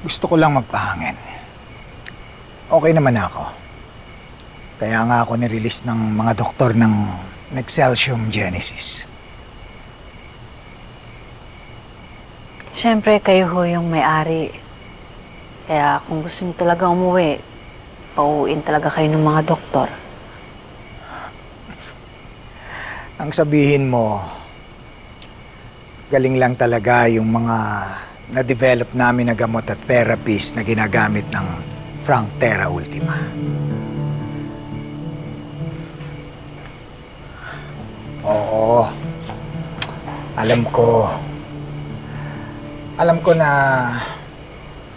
Gusto ko lang magpahangin. Okay naman ako. Kaya nga ako nirelease ng mga doktor ng Excelsium Genesis. Siyempre, kayo ho yung may-ari. Kaya kung gusto niyo talaga umuwi, pauwiin talaga kayo ng mga doktor. Ang sabihin mo, galing lang talaga yung mga na-develop namin na gamot at therapies na ginagamit ng Frank Terra Ultima. Oo. Alam ko. Alam ko na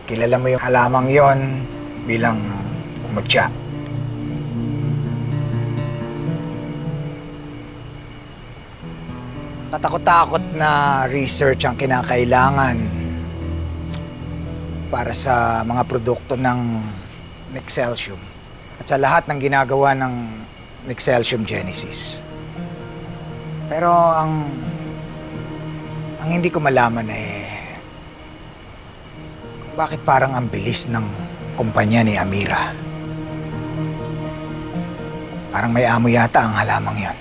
kilala mo yung halamang yon bilang mutya. Katakot-takot na research ang kinakailangan para sa mga produkto ng Excelsium at sa lahat ng ginagawa ng Excelsium Genesis. Pero ang hindi ko malaman bakit parang ang bilis ng kumpanya ni Amira. Parang may amo yata ang halamang yon.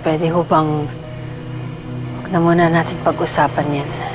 Pwede ho bang huwag na muna natin pag-usapan yan?